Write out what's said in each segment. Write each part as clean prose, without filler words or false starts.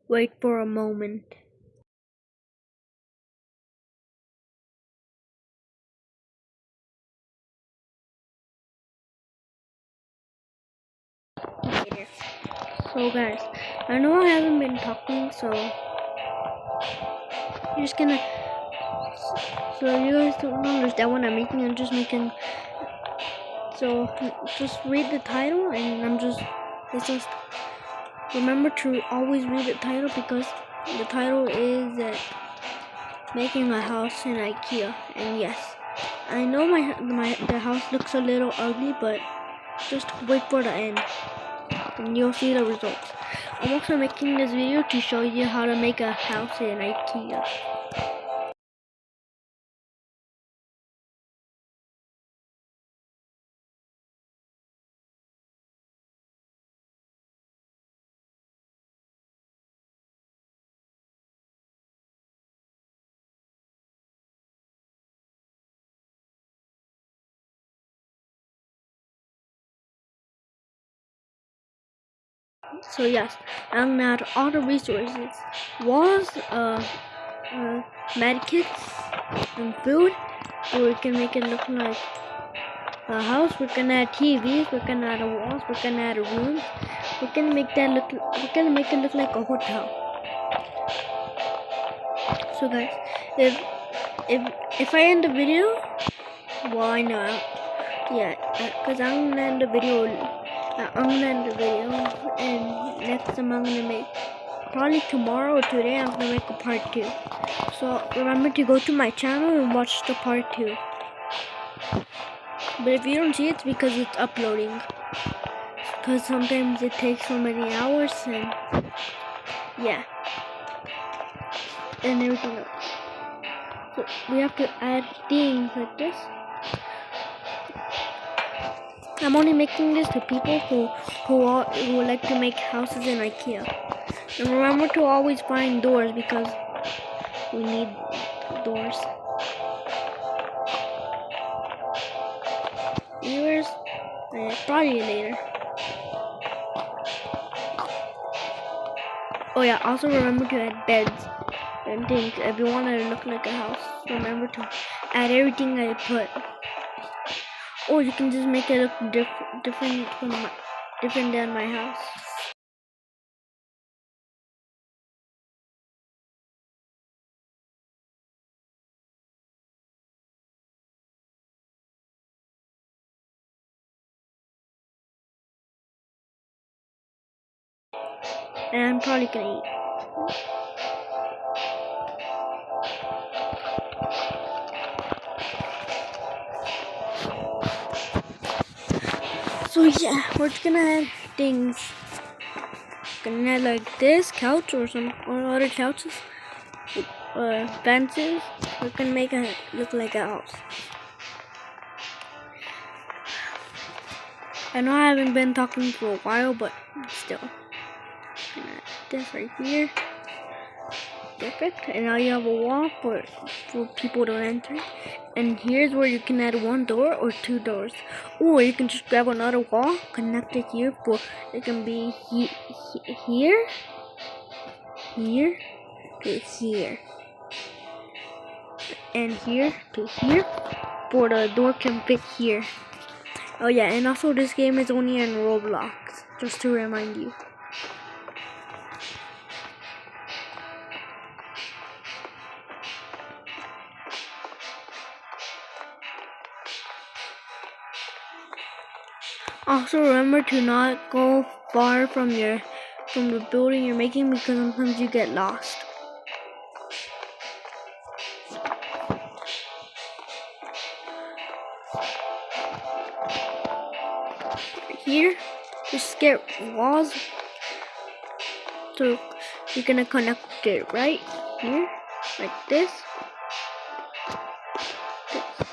Wait for a moment. Later. So guys, I know I haven't been talking, so you're just gonna. So you guys don't understand what I'm making. I'm just making. So just read the title, and it's just remember to always read the title because the title is making a house in IKEA. And yes, I know the house looks a little ugly, but just wait for the end and you'll see the results. I'm also making this video to show you how to make a house in IKEA. So yes, I'm gonna add all the resources. Walls, medkits, and food. So we can make it look like a house. We're gonna add TVs. We're gonna add walls. We're gonna add rooms. We're gonna make it look like a hotel. So guys, if I end the video, well I know, yeah, cause I'm gonna end the video. And next time I'm gonna make, probably tomorrow or today, I'm gonna make a part 2. So remember to go to my channel and watch the part 2. But if you don't see it, it's because it's uploading. Because sometimes it takes so many hours and yeah, and everything else. So we have to add things like this. I'm only making this to people who like to make houses in IKEA. And remember to always find doors because we need doors. Viewers, probably later. Oh yeah, also remember to add beds and things. If you want it to look like a house, remember to add everything I put. Or you can just make it look different than my house. And I'm probably gonna eat. So yeah, we're just gonna add things. Gonna add like this couch or other couches, fences. We're gonna make it look like a house. I know I haven't been talking for a while, but still. Gonna add this right here. Perfect. And now you have a wall for people to enter. And here's where you can add 1 door or 2 doors. Or you can just grab another wall, connect it here for it can be here to here. And here to here for the door can fit here. Oh yeah, and also this game is only in Roblox, just to remind you. Also remember to not go far from the building you're making because sometimes you get lost. Here, just get walls, so you're gonna connect it right here, like this.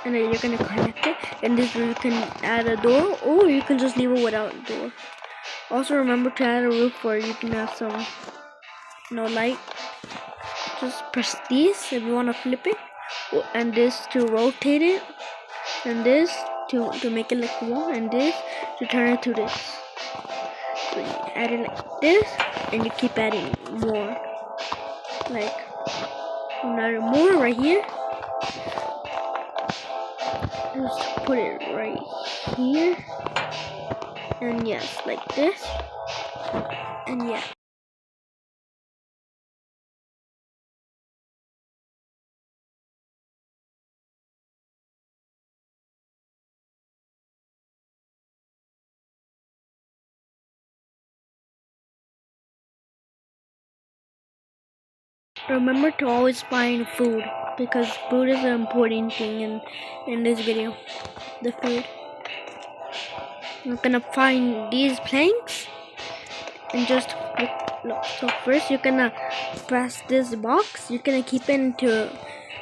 And then you're gonna connect it, and this you can add a door, or you can just leave it without a door. Also remember to add a roof where you can have some light. Just press this if you want to flip it, and this to rotate it, and this to make it like a wall, and this to turn it to this. So you add it like this, and you keep adding more. Like another more right here. Just put it right here. And yes, like this. And yeah. Remember to always find food, because food is an important thing in this video. The food. You're gonna find these planks and just look. So first you're gonna press this box. You're gonna keep it into,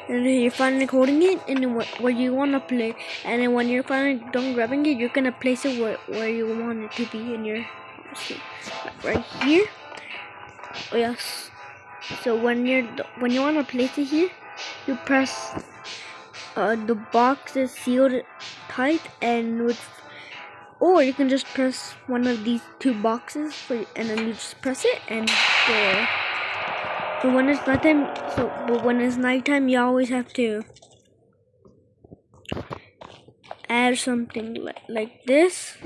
and then you're finally holding it and then where you wanna play. And then when you're finally done grabbing it, you're gonna place it where you want it to be in your house. Right here. Oh yes. So when you wanna place it here, you press. The box is sealed tight, and or you can just press one of these two boxes and then you just press it and there. But when it's nighttime, you always have to add something like this,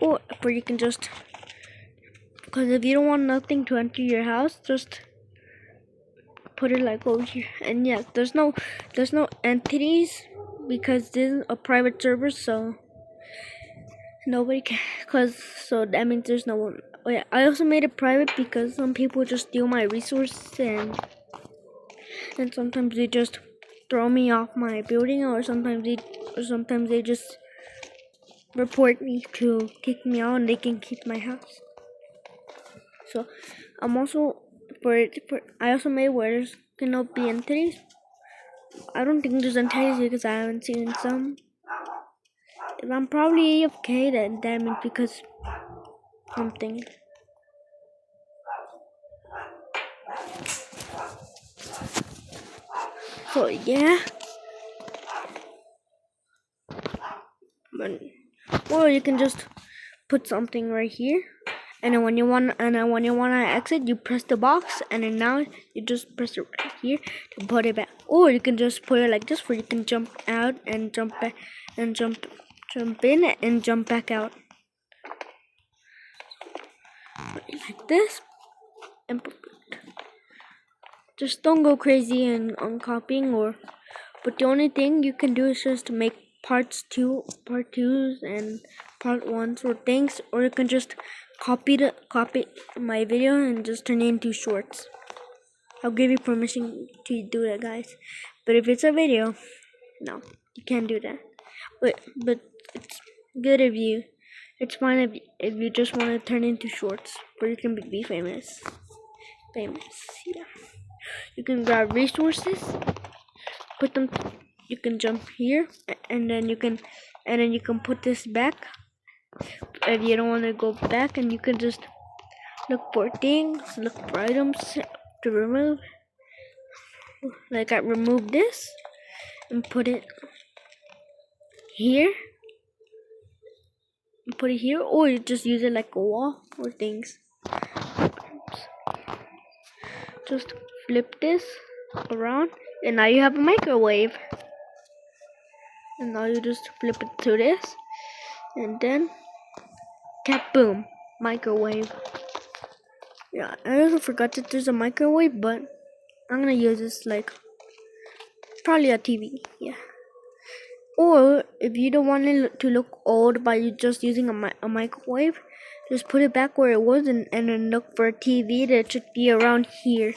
or you can just, because if you don't want nothing to enter your house, just put it like over here. And yes, there's no entities, because this is a private server, so nobody can, so that means there's no one. Oh yeah, I also made it private because some people just steal my resources, and sometimes they just throw me off my building, or sometimes they just report me to kick me out, and they can keep my house. So I'm also I also made where there's cannot be entities. I don't think there's entities because I haven't seen some. If I'm probably AFK, then that means because something. So yeah. Or you can just put something right here, and then when you want to exit, you press the box, and then now you just press it right here to put it back. Or you can just put it like this, where you can jump out and jump back and jump in and jump back out like this. And just don't go crazy on copying, but the only thing you can do is just make part twos and part ones or things, or you can just copy my video and just turn it into shorts. I'll give you permission to do that, guys. But if it's a video, no, you can't do that. But it's good if you. It's fine if you just want to turn it into shorts, but you can be famous. Yeah. You can grab resources, put them. You can jump here, and then you can put this back. If you don't want to go back, and you can just look for things, look for items to remove. Like I removed this and put it here. Or you just use it like a wall or things. Just flip this around, and now you have a microwave. And now you just flip it to this, and then boom, microwave. Yeah, I also forgot that there's a microwave, but I'm gonna use this like probably a TV. Yeah. Or if you don't want it to look old by just using a microwave, just put it back where it was, and then look for a TV that should be around here.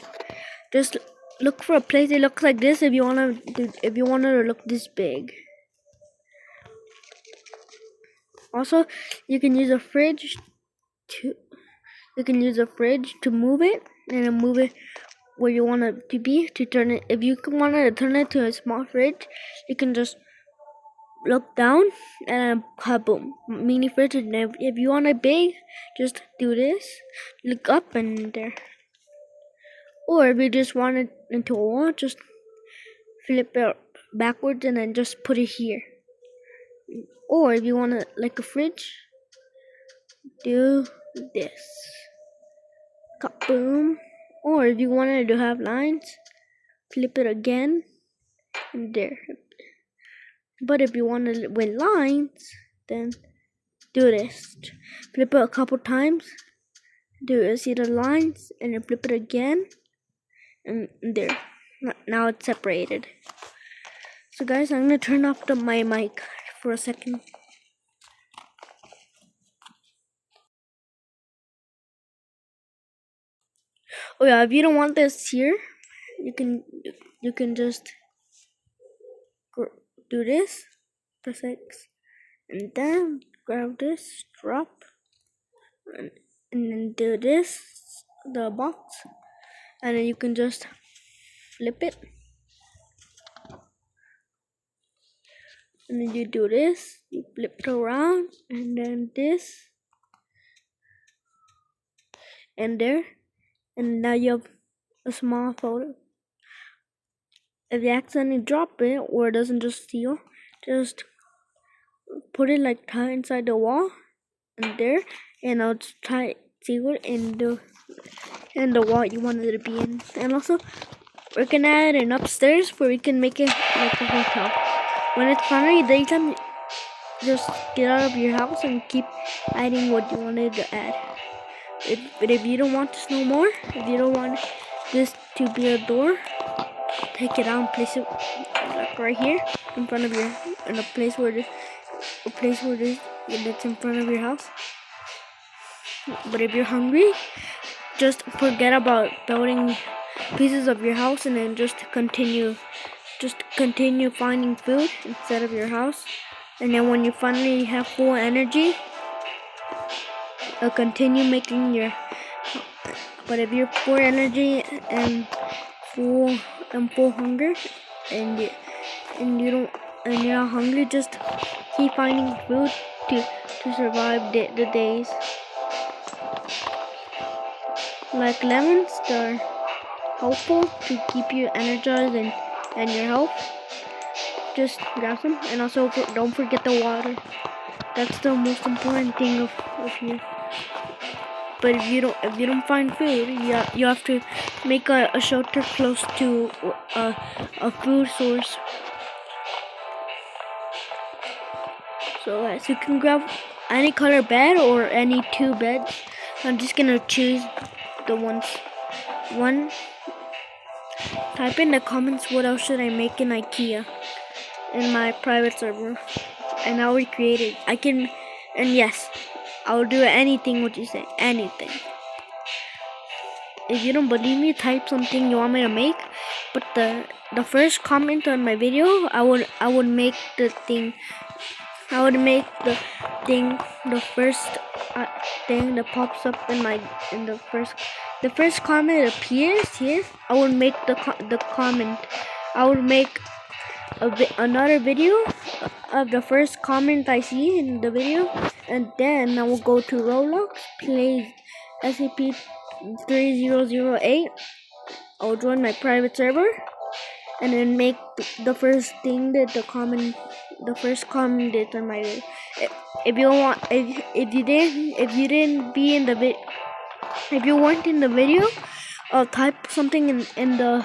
Just look for a place that looks like this if you wanna to look this big. Also, you can use a fridge to move it, and then move it where you want it to be to turn it. If you want to turn it to a small fridge, you can just look down and kaboom, mini fridge. And if you want it big, just do this, look up, and there. Or if you just want it into a wall, just flip it backwards and then just put it here. Or if you want it like a fridge, do this. Boom. Or if you wanted to have lines, flip it again and there. But if you wanted it with lines, then do this. Flip it a couple times. See the lines and then flip it again. And there. Now it's separated. So guys, I'm gonna turn off my mic for a second. Oh yeah, if you don't want this here, you can just do this, press X, and then grab this, drop, and then do this, the box, and then you can just flip it, and then you do this, you flip it around, and then this, and there, and now you have a small photo. If you accidentally drop it or it doesn't just seal, just put it like tight inside the wall and there, and I'll just try seal it in the wall you want it to be in. And also we're gonna add an upstairs where we can make it like a hotel. When it's finally daytime, just get out of your house and keep adding what you wanted to add. But if you don't want this no more, if you don't want this to be a door, take it out and place it like right here in front of your, in a place where it's in front of your house. But if you're hungry, just forget about building pieces of your house and then just continue finding food instead of your house. And then when you finally have full energy, continue making your. But if you're full energy and full hunger, and you're not hungry, just keep finding food to survive the days. Like lemons, they're helpful to keep you energized and your health. Just grab some, and also don't forget the water. That's the most important thing of you. But if you don't find food, you have to make a shelter close to a food source. So guys, you can grab any color bed or any 2 beds. I'm just gonna choose the one. Type in the comments what else should I make in IKEA in my private server, and I'll recreate it. And yes, I'll do anything what you say, anything. If you don't believe me, type something you want me to make. But the first comment on my video, I would make the thing. I would make the first thing that pops up in the first comment appears here. I would make the comment. I would make another video of the first comment I see in the video, and then I will go to Roblox, play SCP 3008. I'll join my private server, and then make the first thing that the first comment is on my video. If you want, if you didn't be in the video, if you weren't in the video, I'll type something in the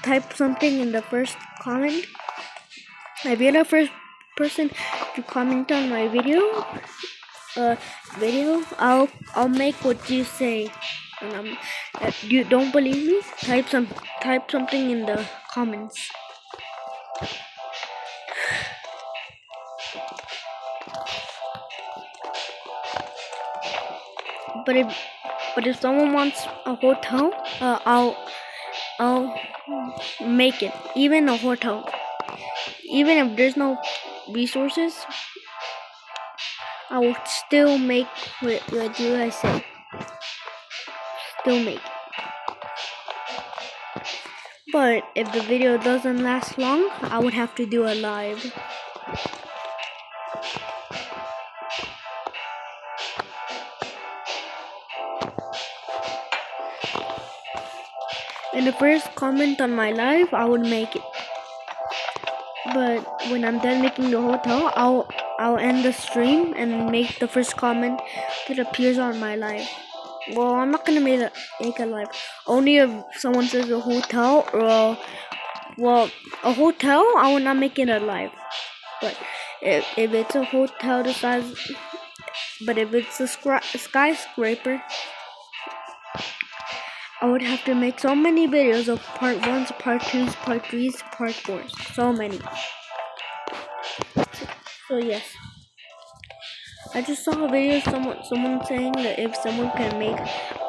type something in the first comment. If you're the first person to comment on my video, I'll make what you say. And if you don't believe me, type something in the comments. But if someone wants a hotel, I'll make it. Even a hotel. Even if there's no resources, I will still make what you guys say. Still make it. But if the video doesn't last long, I would have to do a live. In the first comment on my live, I would make it. But when I'm done making the hotel, I'll end the stream and make the first comment that appears on my live. Well, I'm not gonna make a live. Only if someone says a hotel or a hotel, I will not make it a live. But if it's a hotel the size, but if it's a skyscraper, I would have to make so many videos of part 1s, part 2s, part 3s, part 4s. So many. So yes. I just saw a video of someone saying that if someone can make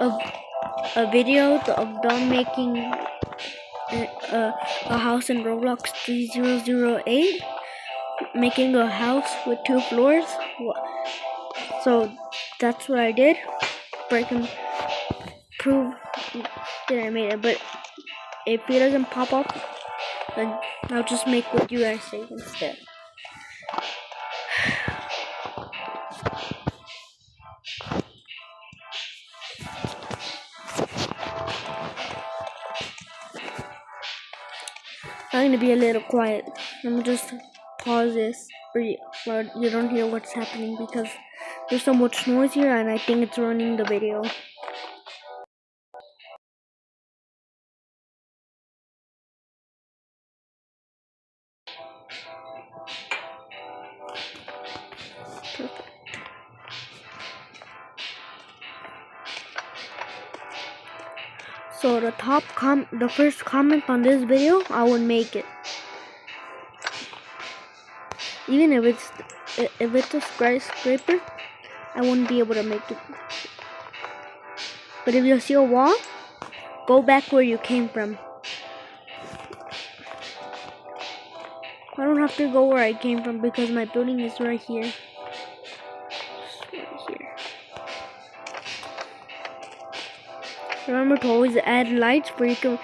a video of them making a house in Roblox 3008, making a house with 2 floors. So that's what I did. But I can prove that I made it. But if it doesn't pop up, then I'll just make what you guys say instead. I'm gonna be a little quiet. I'm gonna just pause this where you don't hear what's happening because there's so much noise here and I think it's running the video. Perfect. So the first comment on this video, I would make it. Even if it's a skyscraper, I wouldn't be able to make it. But if you see a wall, go back where you came from. I don't have to go where I came from because my building is right here. Just right here. Remember to always add lights where you can,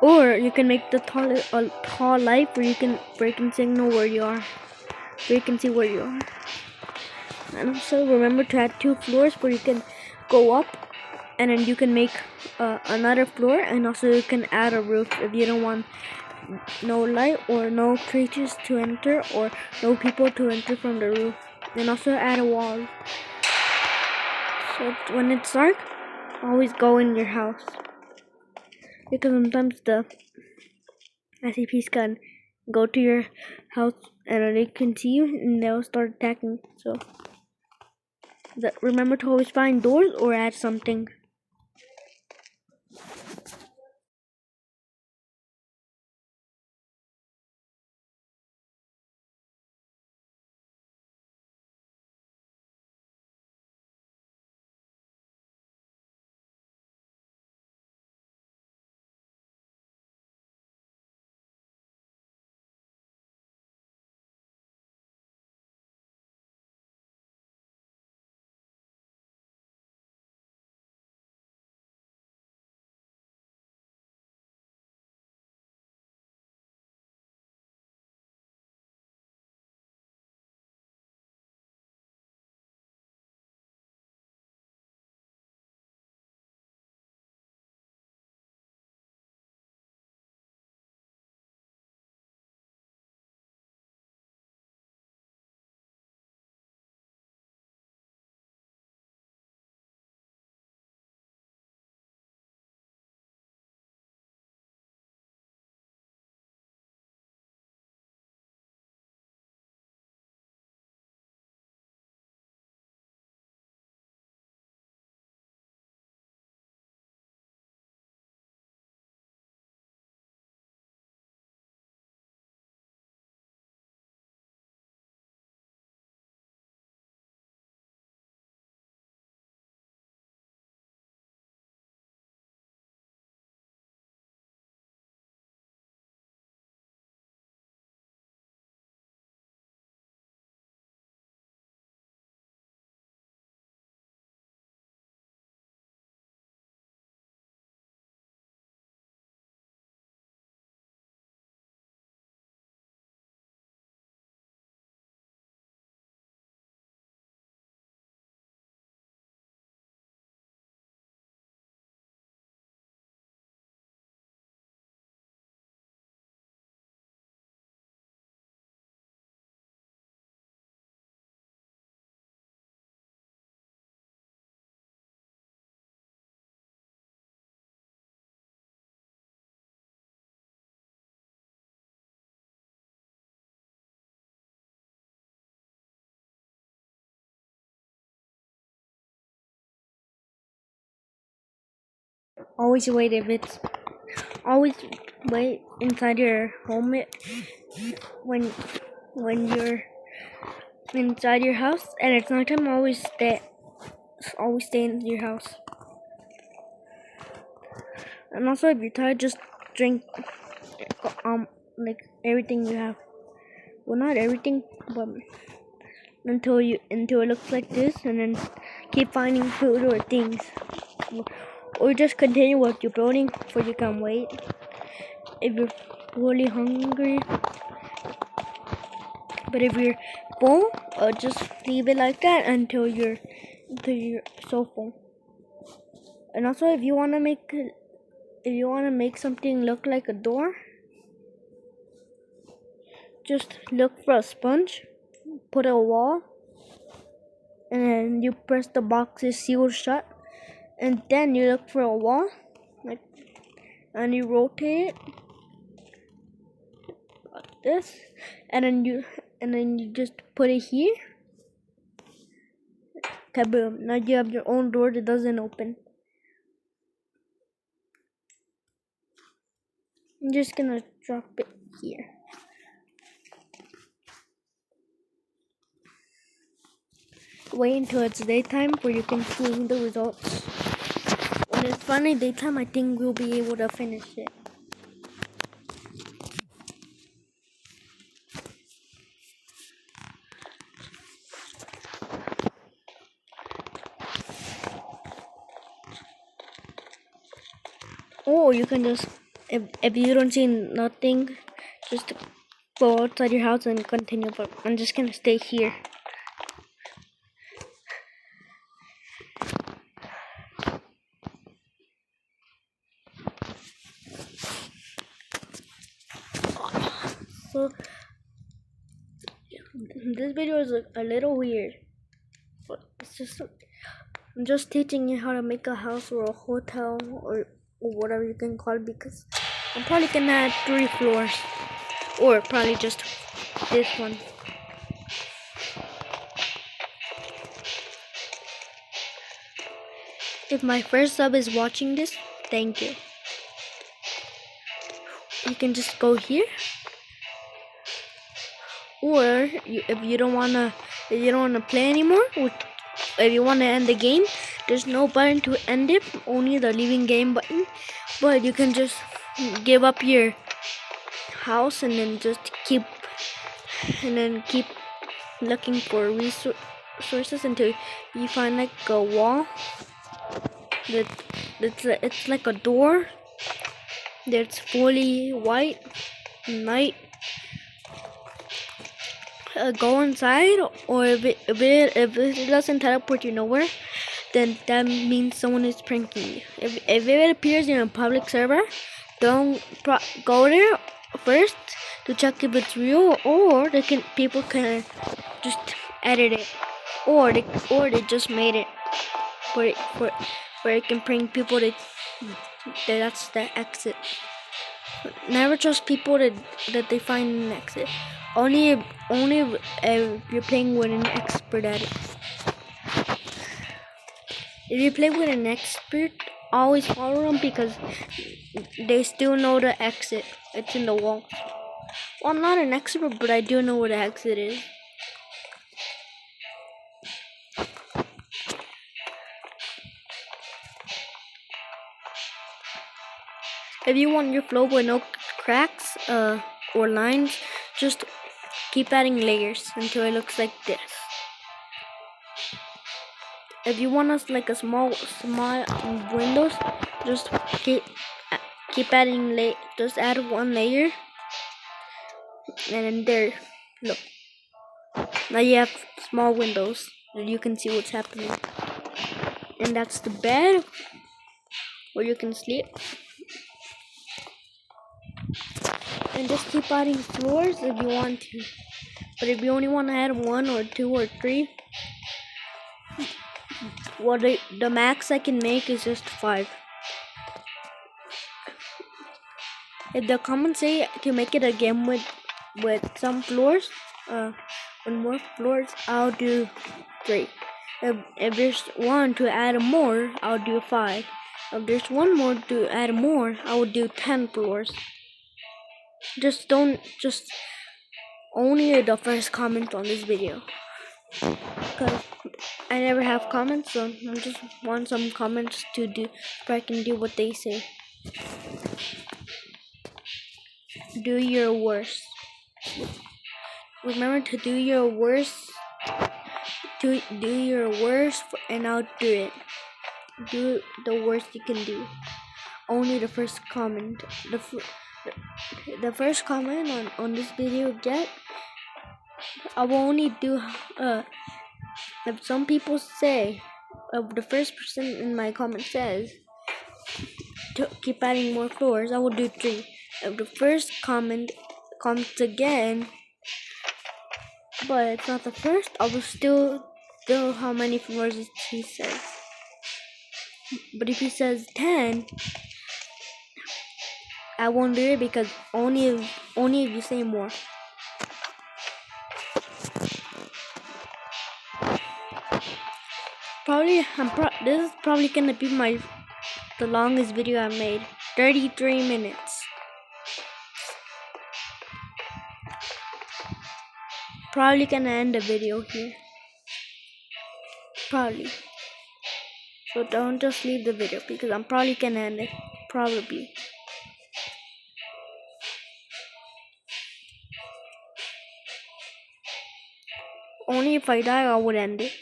or you can make the tall light where you can signal where you are, where you can see where you are. And also remember to add 2 floors where you can go up, and then you can make another floor, and also you can add a roof if you don't want no light or no creatures to enter or no people to enter from the roof. And also add a wall. So when it's dark, always go in your house. Because sometimes the SCPs can go to your house and they can see you and they'll start attacking. So remember to always find doors or add something. always wait inside your home when you're inside your house, and it's nighttime. Always stay in your house. And also, if you're tired, just drink like everything you have. Well, not everything, but until it looks like this, and then keep finding food or things, or just continue what you're building for you can wait. If you're really hungry, but if you're full, just leave it like that until you're so full. And also, if you wanna make something look like a door, just look for a sponge, put a wall, and then you press the boxes sealed shut, and then you look for a wall, and you rotate it like this, and then you just put it here. Kaboom! Now you have your own door that doesn't open. I'm just gonna drop it here. Wait until it's daytime where you can see the results. When it's finally daytime, I think we'll be able to finish it. Or you can just, if you don't see nothing, just go outside your house and continue. But I'm just gonna stay here. So this video is a little weird, but I'm just teaching you how to make a house or a hotel or whatever you can call it, because I'm probably gonna add 3 floors, or probably just this one. If my first sub is watching this, thank you. You can just go here, or if you don't wanna play anymore, if you wanna end the game, there's no button to end it, only the leaving game button. But you can just give up your house and then just keep looking for resources until you find like a wall it's like a door that's fully white night. Go inside, or if it doesn't teleport you nowhere, then that means someone is pranking you. If it appears in a public server, don't go there first to check if it's real, or people can just edit it, or they just made it where it can prank people that's the exit. Never trust people that they find an exit. Only if you're playing with an expert at it. If you play with an expert, always follow them, because they still know the exit. It's in the wall. Well, I'm not an expert, but I do know where the exit is. If you want your floor with no cracks or lines, just keep adding layers until it looks like this. If you want us like a small windows, just keep adding just add 1 layer, and then there, look. Now you have small windows and you can see what's happening. And that's the bed where you can sleep. And just keep adding floors if you want to. But if you only want to add 1 or 2 or 3, well, the max I can make is just 5. If the comments say to make it again with some floors, with more floors, I'll do 3. If there's 1 to add more, I'll do 5. If there's one more to add more, I would do 10 floors. Just only the first comment on this video. Because I never have comments, so I just want some comments to do, so I can do what they say. Do your worst. Remember to do your worst. Do your worst and I'll do it. Do the worst you can do. Only the first comment. The first comment on this video I will only do if some people say, if the first person in my comment says to keep adding more floors, I will do 3. If the first comment comes again, but it's not the first, I will still do how many floors he says. But if he says 10, I won't do it because only if you say more. This is probably gonna be the longest video I made. 33 minutes. Probably gonna end the video here. Probably. So don't just leave the video because I'm probably gonna end it. Probably. Only if I die I would end it.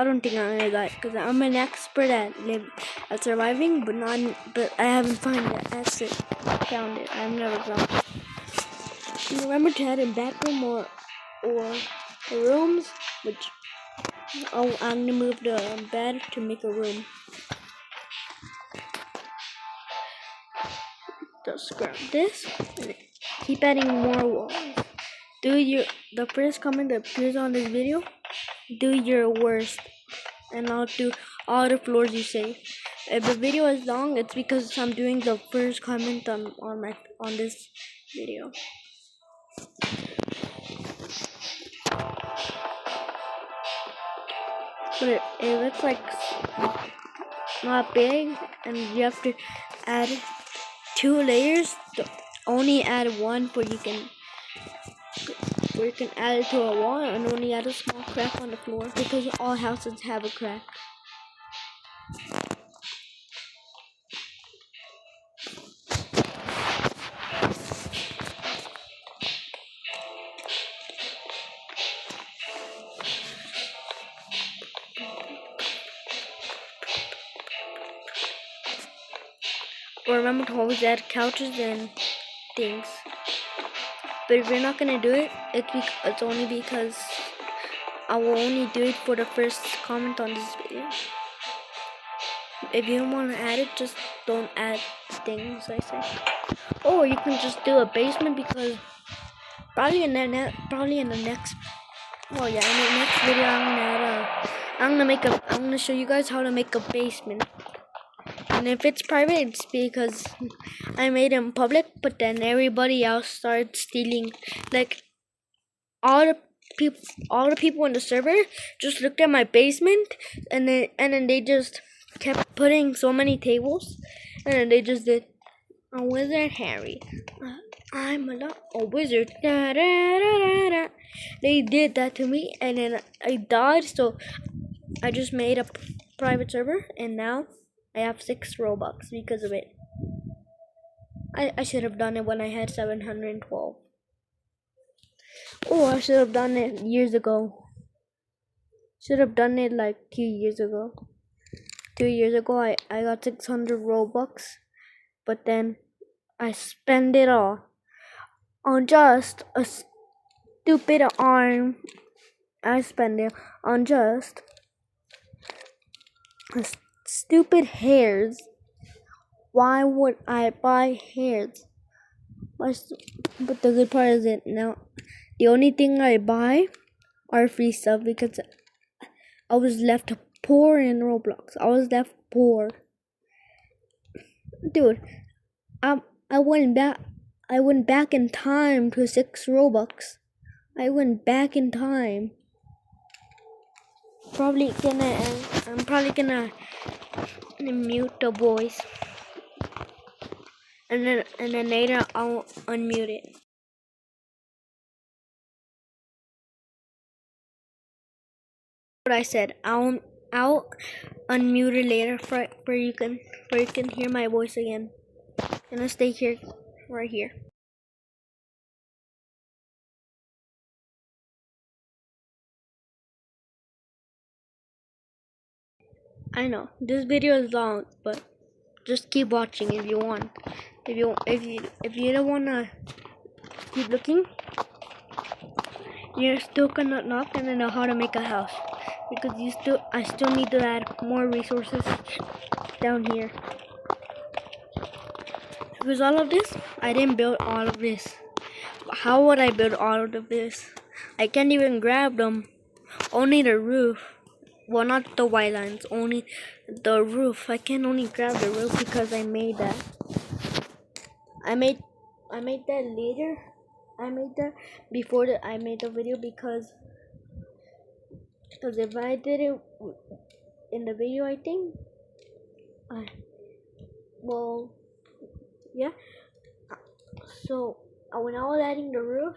I don't think I'm gonna die because I'm an expert at surviving, but I haven't found it. I've never found it. Remember to add a bathroom or rooms, which I'm gonna move the bed to make a room. Just grab this and keep adding more walls. The first comment that appears on this video, do your worst, and I'll do all the floors you say. If the video is long, it's because I'm doing the first comment on this video. But it looks like not big, and you have to add 2 layers. Only add 1 where you can add it to a wall, and only add a small crack on the floor because all houses have a crack. Or remember to always add couches and things. But if you're not gonna do it, it's only because I will only do it for the first comment on this video. If you don't want to add it, just don't add things, I say. Or you can just do a basement because probably in the next video I'm gonna show you guys how to make a basement. And if it's private, it's because I made it in public, but then everybody else started stealing. Like all the people in the server just looked at my basement, and then they just kept putting so many tables, and then they just did a wizard Harry. I'm a wizard. Da, da, da, da. They did that to me, and then I died. So I just made a private server, and now I have 6 Robux because of it. I should have done it when I had 712. Oh, I should have done it years ago. Should have done it like 2 years ago. 2 years ago, I got 600 Robux, but then I spent it all on just a stupid arm. I spent it on just stupid hairs. Why would I buy hairs? But the good part is that now the only thing I buy are free stuff because I was left poor in Roblox. I was left poor. Dude, I went back in time to 6 Robux. I went back in time. Probably gonna end. I'm probably gonna mute the voice, and then later I'll unmute it. What I said, I'll unmute it later for you can hear my voice again. I'm gonna stay here, right here. I know this video is long, but just keep watching if you want. If you don't wanna keep looking, you're still gonna not gonna know how to make a house, because I still need to add more resources down here. Because all of this, I didn't build all of this. How would I build all of this? I can't even grab them. Only the roof. Well, not the white lines. Only the roof. I can only grab the roof because I made that. I made that later. I made that before I made the video because if I did it in the video, I think. Well, yeah. So when I was adding the roof,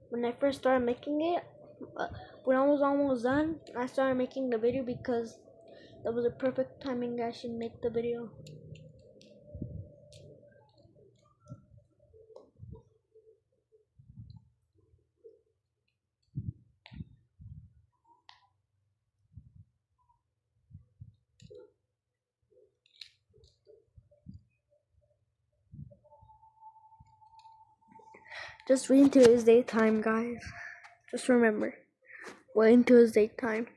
when I first started making it, when I was almost done, I started making the video because that was a perfect timing. I should make the video. Just wait until it's daytime, guys. Just remember, wait until it's daytime.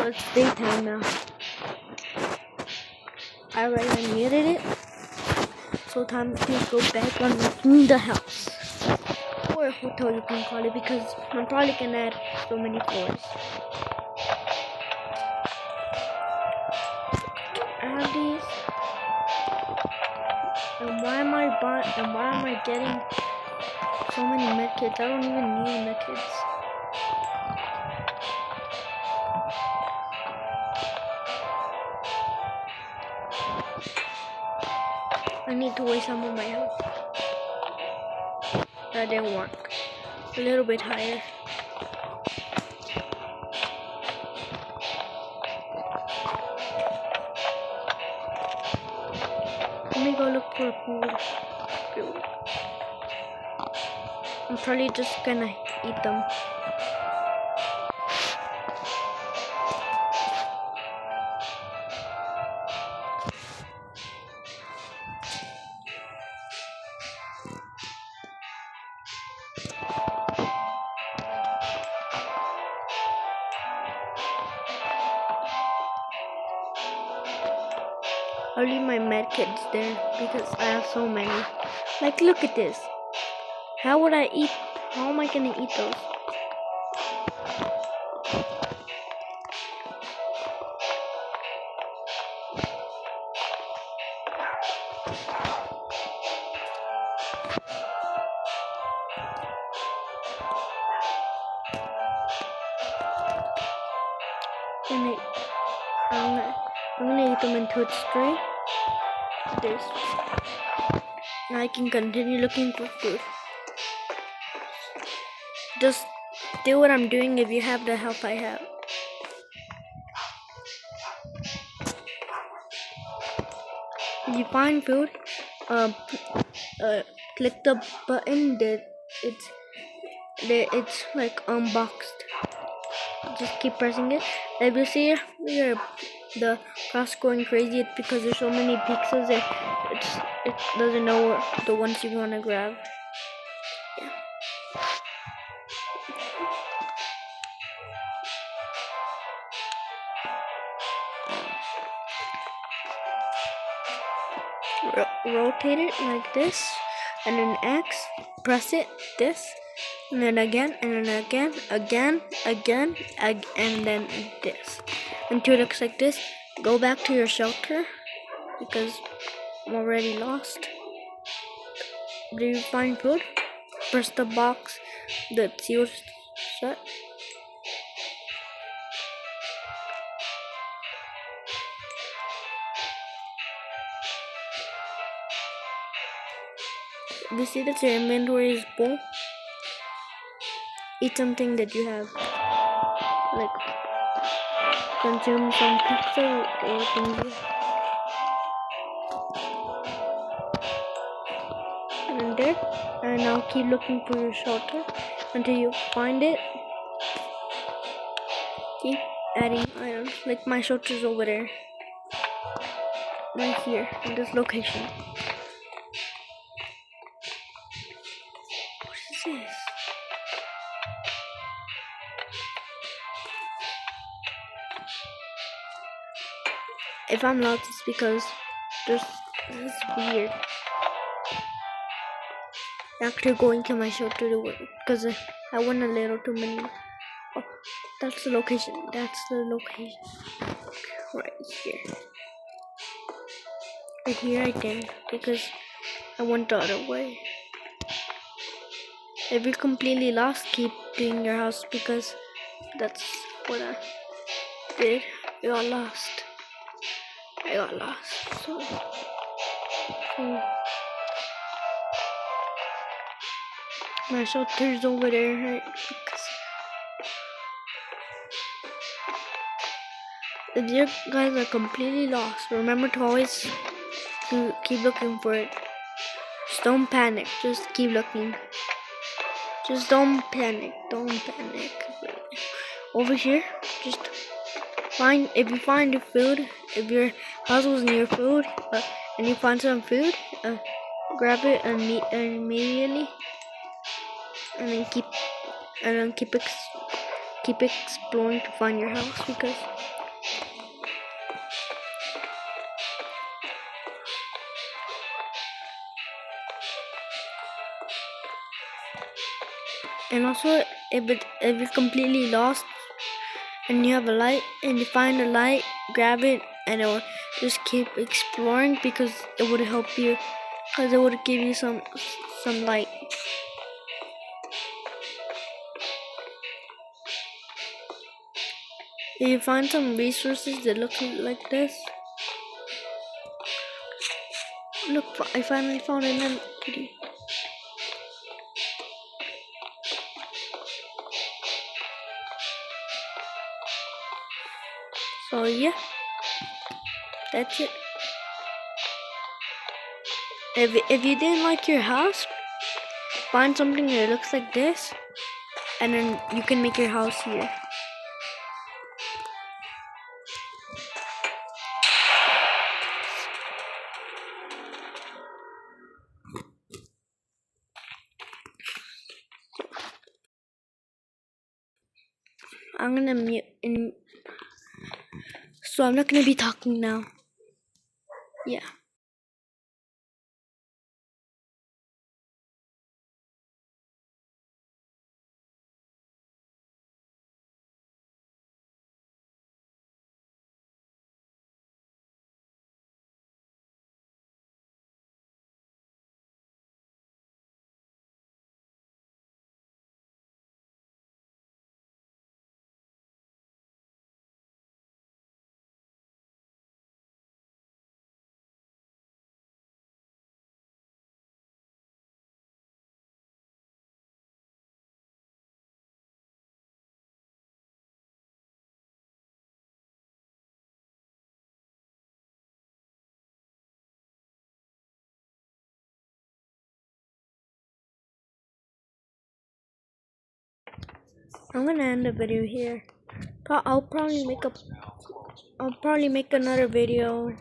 So it's daytime now. I already muted it. So time to go back on making the house. Or a hotel, you can call it, because I'm probably gonna add so many floors. Add these. And why am I getting so many medkits? I don't even need medkits. I need to weigh some of my house. That didn't work. A little bit higher. Let me go look for a pool. I'm probably just gonna eat them. I'll leave my medkits there because I have so many. Like, look at this. How would I eat? How am I gonna eat those? I'm gonna eat them until it's straight. This. Now I can continue looking for food. Just do what I'm doing if you have the help I have. If you find food, click the button that it's like unboxed. Just keep pressing it. If you see the cross going crazy, it's because there's so many pixels that it doesn't know the ones you want to grab. Rotate it like this, and then X, press it, this, and then again, and then again, and then this, until it looks like this. Go back to your shelter, because I'm already lost. Do you find food? Press the box that seals shut. Do you see that your inventory is full? Eat something that you have. Like, consume some pizza or things. And there. And now keep looking for your shelter until you find it. Keep adding items. Like my shelter's over there. Right here, in this location. What is this? If I'm lost, it's because this is weird. After going to my shelter to work, because I went a little too many. Oh, that's the location. That's the location. Right here. Right here I didn't, because I went the other way. If you're completely lost, keep doing your house, because that's what I did. I got lost. So my shelter's over there, right? Because if you guys are completely lost, remember to always keep looking for it. Just don't panic. Just keep looking. Just don't panic. Over here, just if you find the food, if your house was near food, and you find some food, grab it immediately, and then keep exploring to find your house, because and also if you're completely lost and you have a light and you find a light, grab it and or just keep exploring, because it would help you, because it would give you some light. If you find some resources that look like this, look, I finally found an kitty. So yeah, that's it. If you didn't like your house, find something that looks like this, and then you can make your house here. I'm gonna mute, so I'm not gonna be talking now. Yeah. I'm gonna end the video here. I'll probably make another video.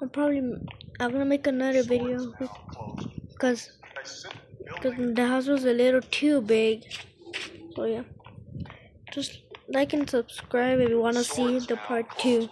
I'm gonna make another video because the house was a little too big. So yeah, just like and subscribe if you wanna see the part 2.